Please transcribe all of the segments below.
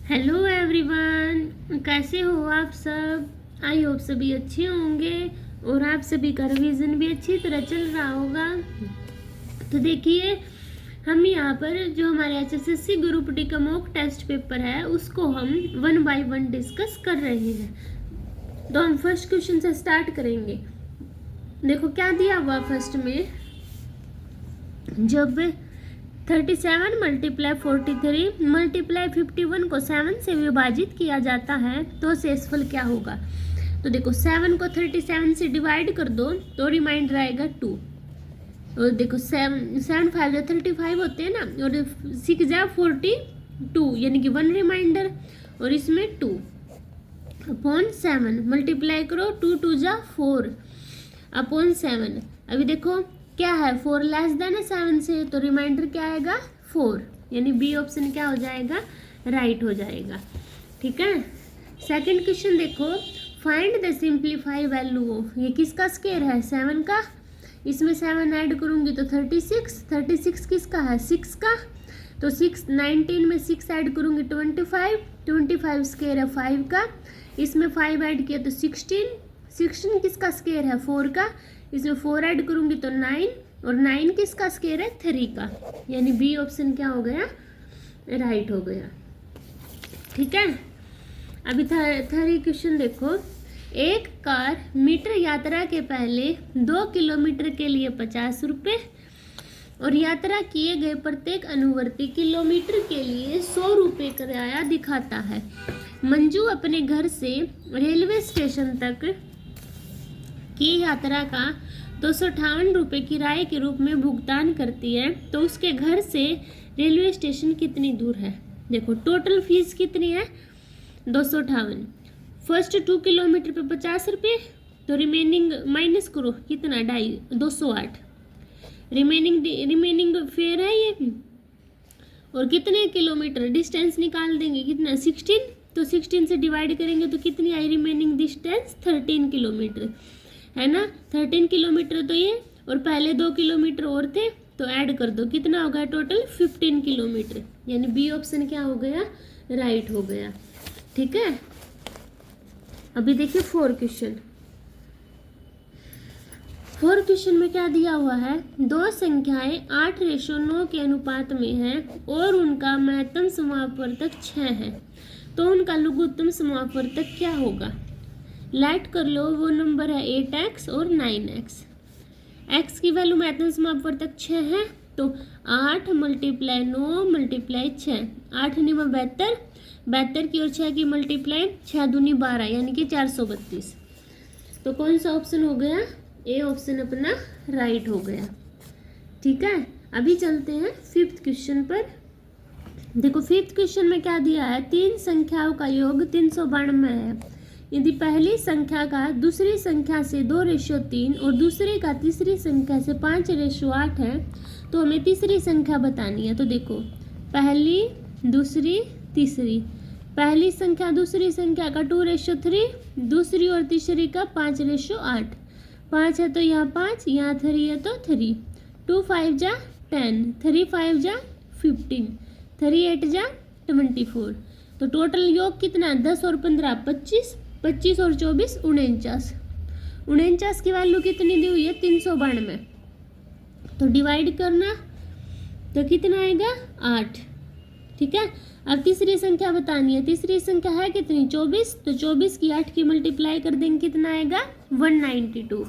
Hello everyone, कैसे हो आप सब। आई होप सभी अच्छे होंगे और आप सभी का रिवीजन भी अच्छी तरह चल रहा होगा। तो देखिए, हम यहाँ पर जो हमारे एचएसएससी ग्रुप डी का मॉक टेस्ट पेपर है उसको हम 1 बाय 1 डिस्कस कर रहे हैं। तो हम फर्स्ट क्वेश्चन से स्टार्ट करेंगे। देखो क्या दिया हुआ फर्स्ट में, जब 37 मल्टीप्लाई 43 मल्टीप्लाई 51 को 7 से विभाजित किया जाता है तो शेषफल क्या होगा। तो देखो 7 को 37 से डिवाइड कर दो तो रिमाइंडर आएगा 2। और देखो 7 5 जा 35 होते हैं ना, और 6 जा 42 यानी कि 1 रिमाइंडर, और इसमें 2 अपॉन 7 मल्टीप्लाई करो 2 2 जा 4 अपॉन 7। अभी देखो क्या है, 4 लेस देन है 7 से, तो रिमाइंडर क्या आएगा 4, यानी बी ऑप्शन क्या हो जाएगा, राइट हो जाएगा। ठीक है। सेकंड क्वेश्चन देखो, find the simplify value of, ये किसका स्क्वायर है 7 का, इसमें 7 ऐड करूंगी तो 36 किसका है 6 का, तो 19 में 6 ऐड करूंगी 25 स्क्वायर है 5 का, इसमें 5 ऐड किया तो 16 किसका स्क्वायर है 4 का, इसमें 4 ऐड करूंगी तो 9, और 9 किसका स्क्वायर है 3 का, यानी बी ऑप्शन क्या हो गया, राइट हो गया। ठीक है। अभी थर्ड क्वेश्चन देखो, एक कार मीटर यात्रा के पहले 2 किलोमीटर के लिए 50 रुपये और यात्रा किए गए प्रत्येक अनुवर्ती किलोमीटर के लिए 100 रुपये किराया दिखाता है। मंजू अपने घर से रेलवे स्टेशन तक की यात्रा का 258 रुपये किराए के रूप में भुगतान करती है, तो उसके घर से रेलवे स्टेशन कितनी दूर है। देखो टोटल फीस कितनी है 258, फर्स्ट 2 किलोमीटर पे 50 रुपये, तो रिमेनिंग माइनस करो कितना 208, रिमेनिंग फेयर है ये, और कितने किलोमीटर डिस्टेंस निकाल देंगे कितना 16, तो 16 से डिवाइड करेंगे तो कितनी आई रिमेनिंग डिस्टेंस 13 किलोमीटर है ना, 13 किलोमीटर तो ये, और पहले 2 किलोमीटर और थे तो ऐड कर दो कितना हो गया टोटल 15 किलोमीटर, यानी बी ऑप्शन क्या हो गया, राइट हो गया। ठीक है। अभी देखिए फोर्थ क्वेश्चन में क्या दिया हुआ है, दो संख्याएं 8:9 के अनुपात में है और उनका महत्तम समापवर्तक 6 है, तो उनका लघुत्तम समापवर्तक क्या होगा। लाइट कर लो, वो नंबर है 8x और 9x। x की वैल्यू महत्तम समापवर्तक 6 है, तो 8 मल्टीप्लाई 9 मल्टीप्लाई 6, 8 9 72, 72 की और 6 की मल्टीप्लाई 6 दूनी 12, यानी कि 432। तो कौन सा ऑप्शन हो गया, ए ऑप्शन अपना राइट हो गया। ठीक है। अभी चलते हैं फिफ्थ क्वेश्चन पर। देखो फिफ्थ क्वेश्चन में क्या दिया है, 3 संख्याओं का योग 392 है। यदि पहली संख्या का दूसरी संख्या से 2:3 और दूसरे का तीसरी संख्या से 5:8 है, तो हमें तीसरी संख्या बतानी है। तो देखो पहली दूसरी तीसरी, पहली संख्या दूसरी संख्या का 2:3, दूसरी और तीसरी का 5:8, 5 है तो यहाँ 5, यहाँ 3 है तो 3, 2 5 जा 10, 3 5 जा 15, 3 8 जा 24, तो टोटल योग कितना 10 और 15 25, 25 और 24 49 की वैल्यू कितनी दी हुई है 392, तो डिवाइड करना तो कितना आएगा 8। ठीक है। अब तीसरी संख्या बतानी है, तीसरी संख्या है कितनी 24, तो 24 की 8 की मल्टीप्लाई कर देंगे कितना आएगा 192,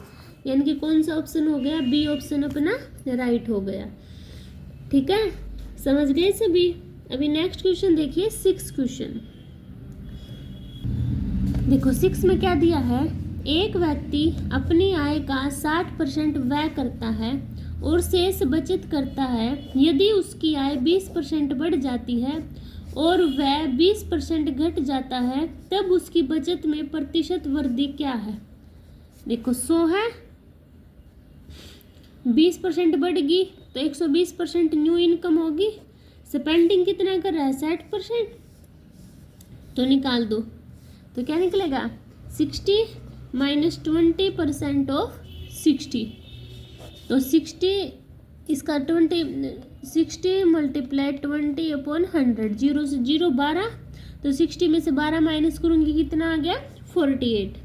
यानी कि कौन सा ऑप्शन हो गया, बी ऑप्शन अपना राइट हो गया। ठीक है, समझ गए सभी। अभी नेक्स्ट क्वेश्चन देखिए, 6 क्वेश्चन देखो। 6 में क्या दिया है, एक व्यक्ति अपनी आय का 60% व्यय करता है और शेष बचत करता है। यदि उसकी आय 20% बढ़ जाती है और व्यय 20% घट जाता है, तब उसकी बचत में प्रतिशत वृद्धि क्या है। देखो 100 है, 20% बढ़ेगी तो 120% न्यू इनकम होगी। स्पेंडिंग कितना कर रहा है 60%, तो निकाल दो तो क्या निकलेगा 60 - 20% ऑफ 60, तो 60 इसका 20 60 × 20/100, 0 से 0 12, तो 60 में से 12 माइनस करूँगी, कितना आ गया 48।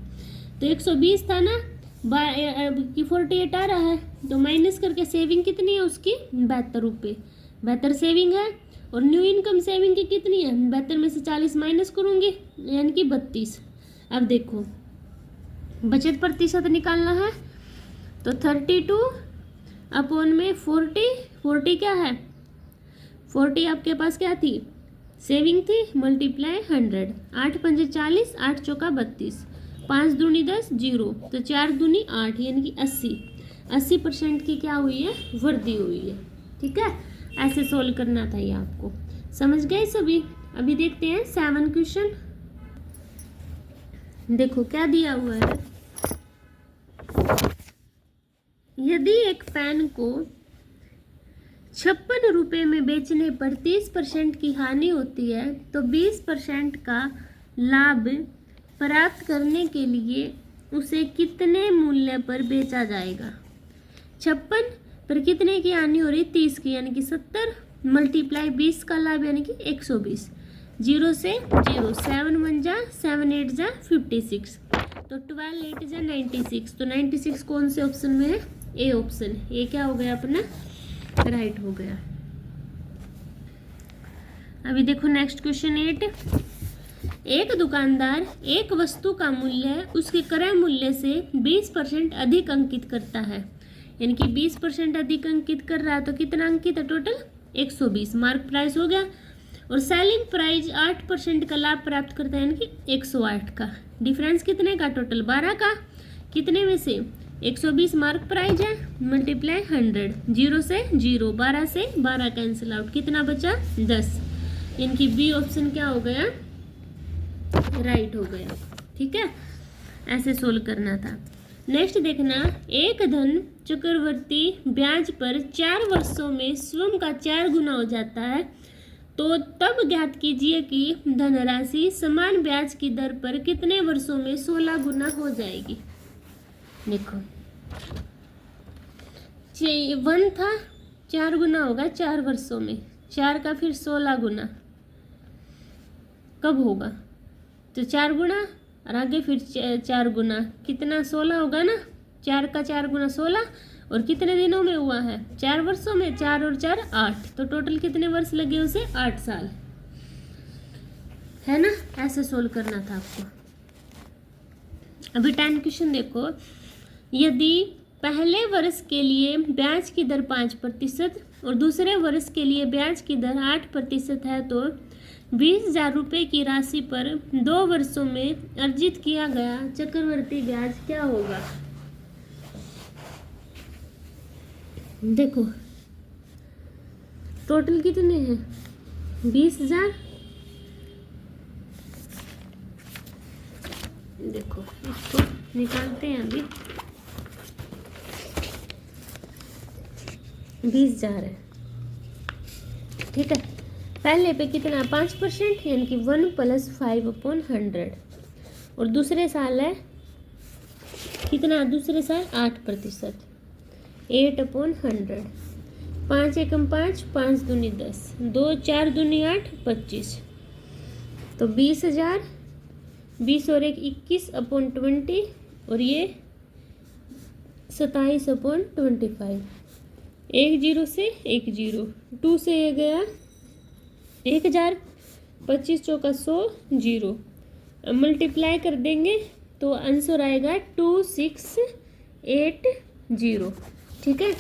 तो 120 था ना, की 48 आ रहा है, तो माइनस करके सेविंग कितनी है उसकी 72 रुपये, 72 सेविंग है। और न्यू इनकम सेविंग की कितनी है, 72 में से 40 माइनस करूँगी यानी कि 32। अब देखो बचत प्रतिशत निकालना है, तो 32 अपॉन में 40 क्या है 40 आपके पास क्या थी सेविंग थी, मल्टीप्लाई 100, 8 पंजे 40, 8 चौका 32, 5 दूनी 10 0, तो 4 दूनी 8 यानी कि 80% की क्या हुई है वृद्धि हुई है। ठीक है, ऐसे सोल्व करना था ये आपको, समझ गए सभी। अभी देखते हैं 7 क्वेश्चन। देखो क्या दिया हुआ है, यदि एक पेन को 56 रुपये में बेचने पर 30% की हानि होती है तो 20% का लाभ प्राप्त करने के लिए उसे कितने मूल्य पर बेचा जाएगा। 56 पर कितने की हानि हो रही 30 की यानी कि 70, मल्टीप्लाई 20 का लाभ यानी कि 120, 0 से 0, 7 1 जा 7 8 जा 56, तो 12 8 जा 96, तो 96 कौन से ऑप्शन में है, ए ऑप्शन। ये क्या हो गया अपना राइट हो गया। अभी देखो नेक्स्ट क्वेश्चन 8। एक दुकानदार एक वस्तु का मूल्य उसके क्रय मूल्य से 20% अधिक अंकित करता है, यानी कि 20% अधिक अंकित कर रहा है, तो कितना अंकित है टोटल 120, मार्क प्राइस हो गया। और सेलिंग प्राइस 8% का लाभ प्राप्त करता है, यानी कि 108 का। डिफरेंस कितने का टोटल 12 का, कितने में से 120 मार्क प्राइस है, मल्टीप्लाई 100, 0 से 0, 12 से 12 कैंसिल आउट, कितना बचा 10, इनकी बी ऑप्शन क्या हो गया राइट हो गया। ठीक है, ऐसे सोल्व करना था। नेक्स्ट देखना, एक धन चक्रवर्ती ब्याज पर 4 वर्षों में स्वयं का 4 गुना हो जाता है, तो तब ज्ञात कीजिए कि धनराशि समान ब्याज की दर पर कितने वर्षों में 16 गुना हो जाएगी। देखो 1 था 4 गुना होगा 4 वर्षों में, 4 का फिर 16 गुना कब होगा, तो 4 गुना और आगे फिर 4 गुना, कितना 16 होगा ना, 4 का 4 गुना 16, और कितने दिनों में हुआ है 4 वर्षों में, 4 और 4 8, तो टोटल कितने वर्ष लगे उसे 8 साल, है ना। ऐसे सोल्व करना था आपको। अभी 10 क्वेश्चन देखो, यदि पहले वर्ष के लिए ब्याज की दर 5% और दूसरे वर्ष के लिए ब्याज की दर 8% है, तो 20,000 रुपये की राशि पर 2 वर्षों में अर्जित किया गया चक्रवर्ती ब्याज क्या होगा। देखो टोटल कितने हैं 20,000, देखो इसको निकालते हैं अभी, 20,000 है। ठीक है, पहले पे कितना 5% यानी कि 1 + 5/100, और दूसरे साल है कितना, दूसरे साल 8%, 8/100, 5 एकम 5, 5 दूनी 10, 2 4 दूनी 8, 25, तो 20,000, 20 और 1 21/20, और ये 27/25, 1 0 से 1 0, 2 से ये गया 1,000, 25 चौका 100, 0, मल्टीप्लाई कर देंगे तो आंसर आएगा 2680। ठीक है,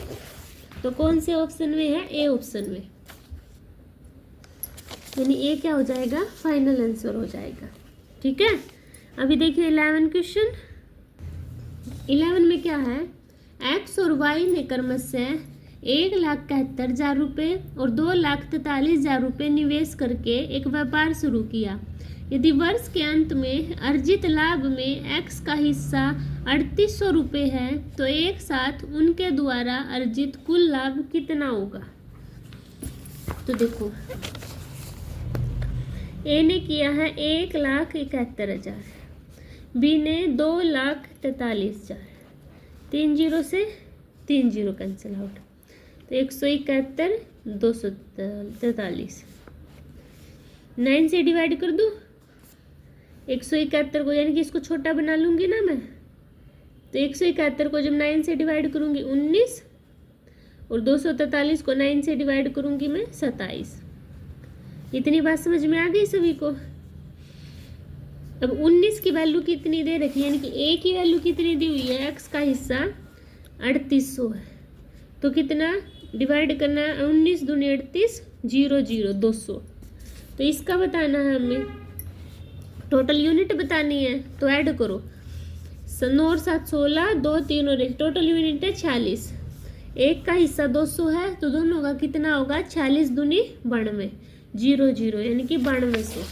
तो कौन से ऑप्शन में है, ए ऑप्शन में, यानी ए क्या हो जाएगा फाइनल आंसर हो जाएगा। ठीक है, अभी देखिए 11 क्वेश्चन। 11 में क्या है, एक्स और वाई ने क्रमशः 1,71,000 रुपये और 2,43,000 रुपये निवेश करके एक व्यापार शुरू किया। यदि वर्ष के अंत में अर्जित लाभ में एक्स का हिस्सा 3,800 रुपये है, तो एक साथ उनके द्वारा अर्जित कुल लाभ कितना होगा। तो देखो ए ने किया है 1,71,000, बी ने 2,43,000, 3 0 से 3 0 कैंसिल आउट, तो 171, 243, 9 से डिवाइड कर दूँ 171 को, यानी कि इसको छोटा बना लूँगी ना मैं। तो 171 को जब 9 से डिवाइड करूँगी 19, और 243 को 9 से डिवाइड करूँगी मैं 27। इतनी बात समझ में आ गई सभी को। अब 19 की वैल्यू कितनी दे रखी है, यानी कि a की वैल्यू कितनी दी हुई है, x का हिस्सा 3800 है। तो कितना डिवाइड करना है, 19 दूनी 38, 0 0 200। तो इसका बताना है हमें, टोटल यूनिट बतानी है। तो ऐड करो 9 और 7 16, 2 3 और 1, टोटल यूनिट है 46। एक का हिस्सा 200 है तो दोनों का कितना होगा, 46 दूनी 92, 0 0 यानी कि 9200।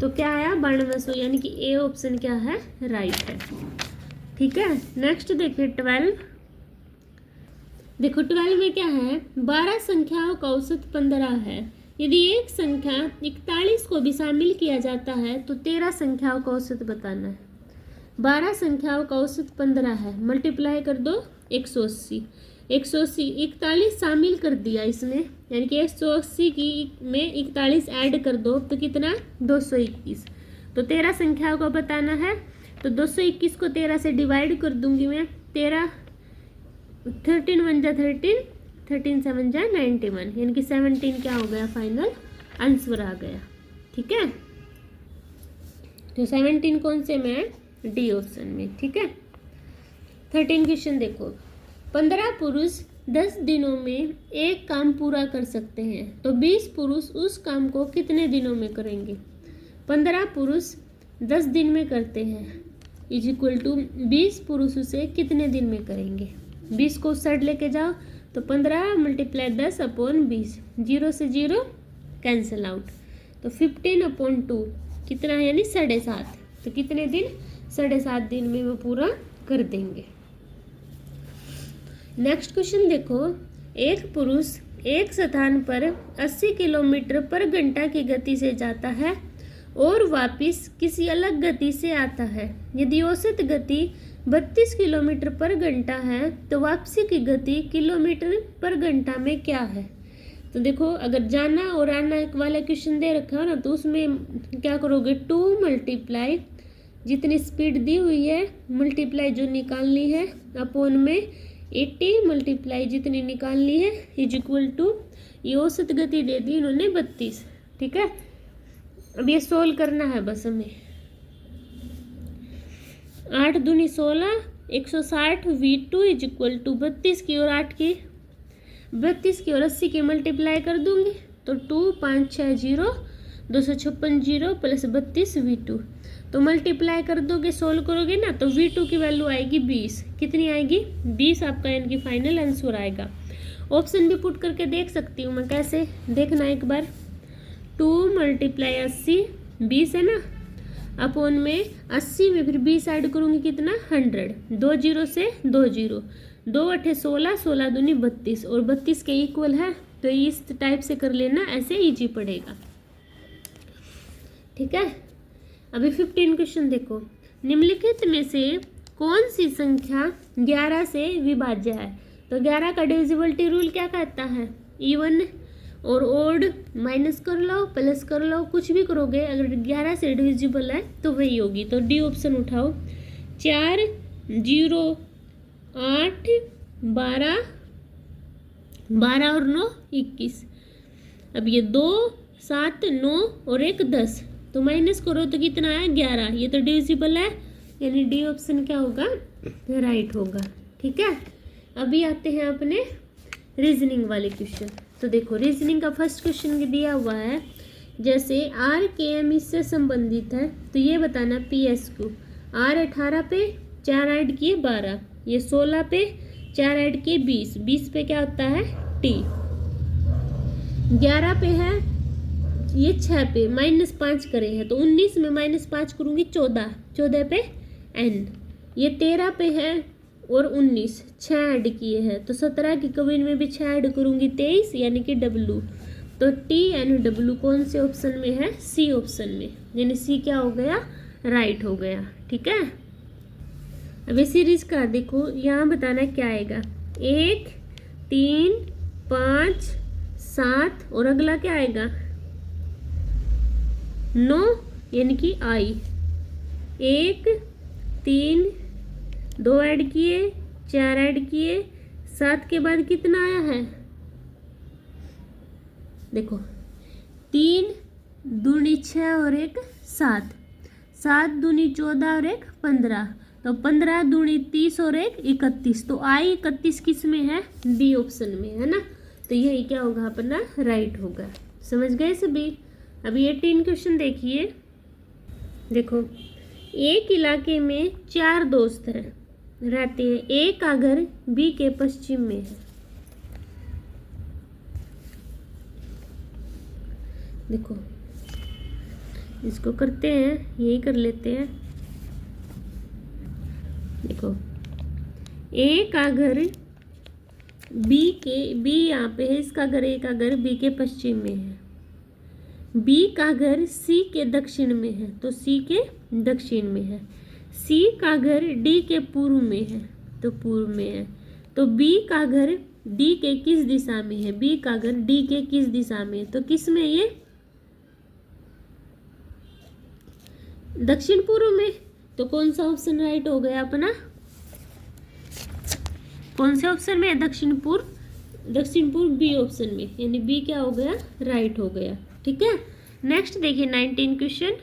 तो क्या आया 9200, यानी कि ए ऑप्शन क्या है, राइट है। ठीक है, नेक्स्ट देखिए 12। देखो 12 में क्या है, 12 संख्याओं का औसत 15 है। यदि एक संख्या 41 को भी शामिल किया जाता है तो 13 संख्याओं का औसत बताना है। 12 संख्याओं का औसत 15 है, मल्टीप्लाई कर दो 180। 180 41 शामिल कर दिया इसमें, यानी कि 180 की में 41 ऐड कर दो तो कितना 221। तो 13 संख्याओं को बताना है। तो 221 को 13 से डिवाइड कर दूंगी मैं। 13 13 1 जा 13, 13 7 जा 91, यानी कि 17 क्या हो गया, फाइनल आंसर आ गया। ठीक है, तो 17 कौन से में है, डी ऑप्शन में। ठीक है, 13 क्वेश्चन देखो, 15 पुरुष 10 दिनों में एक काम पूरा कर सकते हैं तो 20 पुरुष उस काम को कितने दिनों में करेंगे। 15 पुरुष 10 दिन में करते हैं इज इक्वल टू 20 पुरुष उसे कितने दिन में करेंगे। 20 को उस साइड लेके जाओ तो 15 × 10 अपॉन 20, 0 से 0 कैंसिल आउट। तो 15 अपॉन 2 कितना है, यानी 7.5। तो कितने दिन, 7.5 दिन में वो पूरा कर देंगे। नेक्स्ट क्वेश्चन देखो, एक पुरुष एक स्थान पर 80 किलोमीटर पर घंटा की गति से जाता है और वापस किसी अलग गति से आता है। यदि औसत गति 32 किलोमीटर पर घंटा है तो वापसी की गति किलोमीटर पर घंटा में क्या है। तो देखो, अगर जाना और आना वाला क्वेश्चन दे रखा है ना, तो उसमें क्या करोगे, 2 मल्टीप्लाई जितनी स्पीड दी हुई है मल्टीप्लाई जो निकालनी है अपॉन में 80 मल्टीप्लाई जितनी निकालनी है इज इक्वल टू, ये औसत गति दे दी इन्होंने 32। ठीक है, अब ये सोल्व करना है बस हमें। 8 दूनी 16, 160 V2 इज इक्वल टू 32 की और 8 की 32 की और 80 की मल्टीप्लाई कर दूंगी तो 2 5 6 0, 256 0 प्लस 32 V2। तो मल्टीप्लाई कर दोगे, सोल्व करोगे ना, तो V2 की वैल्यू आएगी 20। कितनी आएगी, 20 आपका यानी कि फाइनल आंसर आएगा। ऑप्शन भी पुट करके देख सकती हूँ मैं, कैसे देखना एक बार। 2 × 80 20 है ना, अपॉन में 80 में फिर 20 ऐड करूँगी कितना, 100। 2 0 से 2 0, 2 8 16, 16 दूनी 32 और 32 के इक्वल है। तो इस टाइप से कर लेना, ऐसे इजी पड़ेगा। ठीक है, अभी 15 क्वेश्चन देखो, निम्नलिखित में से कौन सी संख्या 11 से विभाज्य है। तो 11 का डिविजिबिलिटी रूल क्या कहता है, इवन और ओड माइनस कर लो प्लस कर लो, कुछ भी करोगे, अगर 11 से डिविजिबल है तो वही होगी। तो डी ऑप्शन उठाओ, 4 0 8 12, 12 और 9 21। अब ये 2 7 9 और 1 10, तो माइनस करो तो कितना है, 11। ये तो डिविजिबल है, यानी डी ऑप्शन क्या होगा, राइट होगा। ठीक है, अभी आते हैं अपने रीजनिंग वाले क्वेश्चन। तो देखो, रीजनिंग का फर्स्ट क्वेश्चन दिया हुआ है, जैसे आर के एम इससे संबंधित है तो ये बताना पी एस क्यू। आर 18 पे 4 ऐड किए 12, ये 16 पे 4 ऐड किए 20, 20 पे क्या होता है, टी। 11 पे है, ये 6 पे -5 करे हैं तो 19 में -5 करूँगी 14, 14 पे एन। ये 13 पे है और 19 6 ऐड किए हैं तो 17 की कविन में भी 6 ऐड करूँगी 23, यानी कि डब्लू। तो टी एन डब्लू कौन से ऑप्शन में है, सी ऑप्शन में, यानी सी क्या हो गया, राइट हो गया। ठीक है, अब इस सीरीज का देखो, यहाँ बताना क्या आएगा, 1 3 5 7 और अगला क्या आएगा 9 यानी कि आई, 1 3 2 ऐड किए, 4 ऐड किए, 7 के बाद कितना आया है, देखो 3 दूनी 6 और 1 7, 7 दूनी 14 और 1 15, तो 15 दूनी 30 और 1 31, तो आई 31 किस में है, बी ऑप्शन में है ना। तो यही क्या होगा अपना राइट होगा। समझ गए सभी। अभी 18 क्वेश्चन देखिए। देखो एक इलाके में 4 दोस्त हैं रहते हैं, ए का घर बी के पश्चिम में है। देखो इसको करते हैं, यही कर लेते हैं। देखो ए का घर बी यहाँ पे है, इसका घर, ए का घर बी के पश्चिम में है। बी का घर सी के दक्षिण में है, तो सी के दक्षिण में है। सी का घर डी के पूर्व में है, तो पूर्व में है। तो बी का घर डी के किस दिशा में है, बी का घर डी के किस दिशा में है, तो किस में, ये दक्षिण पूर्व में। तो कौन सा ऑप्शन राइट हो गया अपना, कौन से ऑप्शन में, दक्षिण पूर्व बी ऑप्शन में, यानी बी क्या हो गया, राइट हो गया। ठीक है। नेक्स्ट देखिए 19 क्वेश्चन।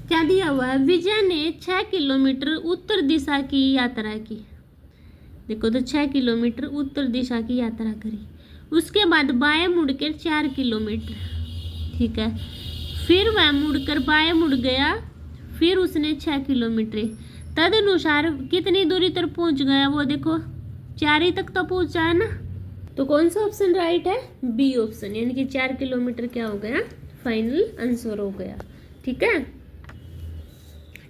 क्या दिया हुआ है, विजय ने 6 किलोमीटर उत्तर दिशा की यात्रा की। देखो तो 6 किलोमीटर उत्तर दिशा की यात्रा करी, उसके बाद बाएं मुड़कर 4 किलोमीटर, ठीक है। फिर वह मुड़कर बाएं मुड़ गया, फिर उसने 6 किलोमीटर, तदनुसार कितनी दूरी तक पहुंच गया, वो देखो 4 ही तक तो पहुंचा है ना। तो कौन सा ऑप्शन राइट है, बी ऑप्शन, यानी कि 4 किलोमीटर क्या हो गया, फाइनल आंसर हो गया। ठीक है।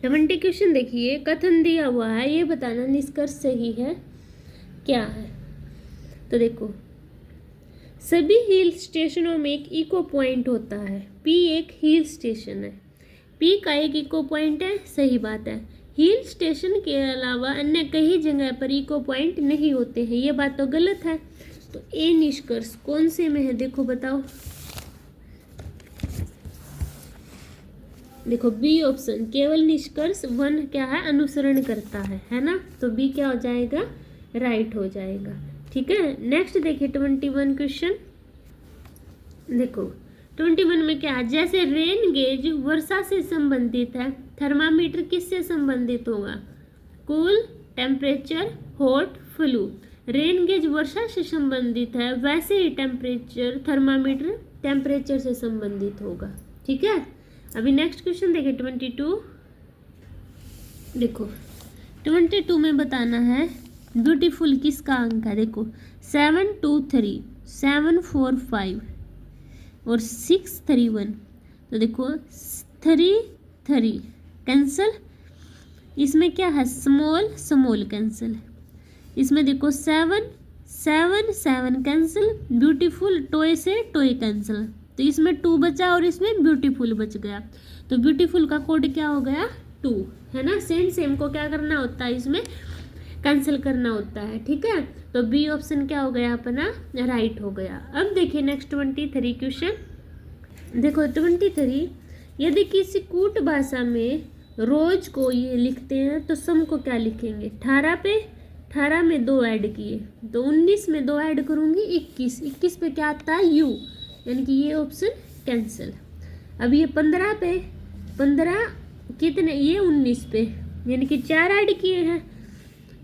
20 क्वेश्चन देखिए। कथन दिया हुआ है, ये बताना निष्कर्ष सही है क्या है। तो देखो सभी हिल स्टेशनों में एक इको पॉइंट होता है, पी एक हिल स्टेशन है, पी का एक इको पॉइंट है, सही बात है। हिल स्टेशन के अलावा अन्य कई जगह पर इको पॉइंट नहीं होते हैं, ये बात तो गलत है। तो ए निष्कर्ष कौन से में है, देखो बताओ। देखो बी ऑप्शन, केवल निष्कर्ष 1 क्या है, अनुसरण करता है ना। तो बी क्या हो जाएगा, राइट हो जाएगा। ठीक है। नेक्स्ट देखिए 21 क्वेश्चन। देखो 21 में क्या है, जैसे रेन गेज वर्षा से संबंधित है, थर्मामीटर किससे संबंधित होगा, cool, temperature, hot, flu. Rain gauge वर्षा से संबंधित है, वैसे ही टेम्परेचर, थर्मामीटर टेम्परेचर से संबंधित होगा। ठीक है। अभी नेक्स्ट क्वेश्चन देखिए 22। देखो 22 में बताना है ब्यूटीफुल किसका अंक है। देखो 7 2 3 7 4 5 और 6 3 1। तो देखो 3 3 कैंसिल, इसमें क्या है, स्मॉल कैंसिल। इसमें देखो 7 7 7 कैंसिल, ब्यूटीफुल टॉय से टॉय कैंसिल, तो इसमें 2 बचा और इसमें ब्यूटीफुल बच गया। तो ब्यूटीफुल का कोड क्या हो गया, 2 है ना। सेम को क्या करना होता है, इसमें कैंसिल करना होता है। ठीक है। तो बी ऑप्शन क्या हो गया अपना, राइट हो गया। अब देखिए नेक्स्ट 23 क्वेश्चन। देखो 23, यदि किसी कूट भाषा में रोज को ये लिखते हैं तो सम को क्या लिखेंगे, 18 में 2 ऐड किए, तो 19 में 2 ऐड करूंगी 21 पे क्या आता है, यू, यानी कि ये ऑप्शन कैंसिल। अब ये 15 पे, 15 कितने, ये 19 पे, यानी कि 4 ऐड किए हैं,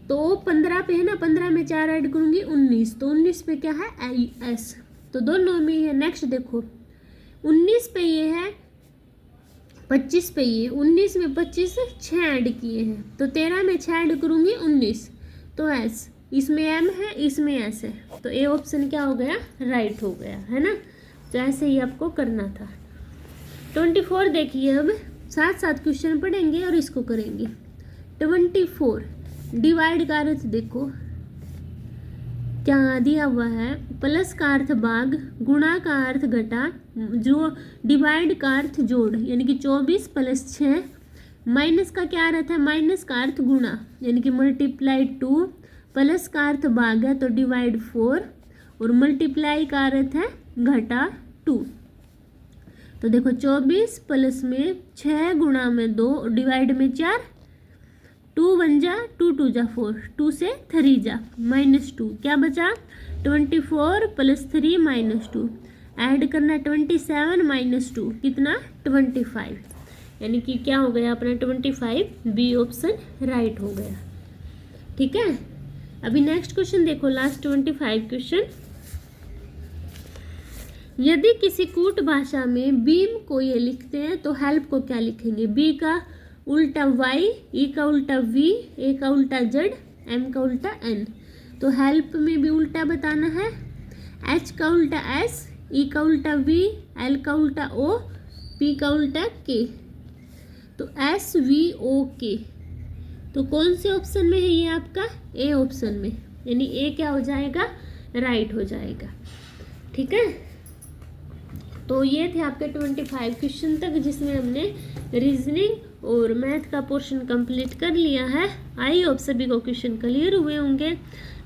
तो 15 पे है ना, 15 में 4 ऐड करूंगी 19, तो 19 पे क्या है, एस, तो दोनों में है। नेक्स्ट देखो 19 पे ये है, 25 पे ये, 19 में 25 6 ऐड किए हैं, तो 13 में 6 ऐड करूंगी 19, तो एस, इसमें एम है, इसमें एस है, तो ए ऑप्शन क्या हो गया, राइट हो गया, है ना। तो ऐसे ही आपको करना था। 24 देखिए। अब साथ क्वेश्चन पढ़ेंगे और इसको करेंगे। 24 डिवाइड का अर्थ देखो क्या दिया हुआ है, प्लस का अर्थ भाग, गुणा का अर्थ घटा, जो डिवाइड का अर्थ जोड़, यानी कि 24 + 6, माइनस का क्या अर्थ है, माइनस का अर्थ गुणा, यानी कि मल्टीप्लाई 2, प्लस का अर्थ भाग है तो डिवाइड 4, और मल्टीप्लाई का अर्थ है घटा 2। तो देखो 24 प्लस में 6 गुणा में 2 डिवाइड में 4, 2 1 जा 2 2 जा 4, 2 से 3 जा -2, क्या बचा 24 प्लस 3 -2, ऐड करना 27 -2 कितना 25, यानी कि क्या हो गया अपना 25, बी ऑप्शन राइट हो गया। ठीक है, अभी नेक्स्ट क्वेश्चन देखो, लास्ट 25 क्वेश्चन। यदि किसी कूट भाषा में बीम को ये लिखते हैं तो हेल्प को क्या लिखेंगे? बी का उल्टा y, ई का उल्टा v, ए का उल्टा z, m का उल्टा n। तो हेल्प में भी उल्टा बताना है, h का उल्टा s, ई का उल्टा v, l का उल्टा o, p का उल्टा k। तो s v o k, तो कौन से ऑप्शन में है ये आपका? ए ऑप्शन में, यानी ए क्या हो जाएगा? राइट हो जाएगा। ठीक है, तो ये थे आपके 25 क्वेश्चन तक, जिसमें हमने रीजनिंग और मैथ का पोर्शन कंप्लीट कर लिया है। आई होप सभी को क्वेश्चन क्लियर हुए होंगे।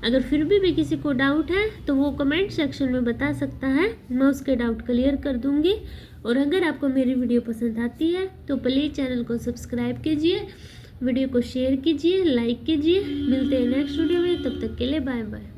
अगर फिर भी किसी को डाउट है तो वो कमेंट सेक्शन में बता सकता है, मैं उसके डाउट क्लियर कर दूंगी। और अगर आपको मेरी वीडियो पसंद आती है तो प्लीज़ चैनल को सब्सक्राइब कीजिए, वीडियो को शेयर कीजिए, लाइक कीजिए। मिलते हैं नेक्स्ट वीडियो में, तब तक के लिए बाय बाय।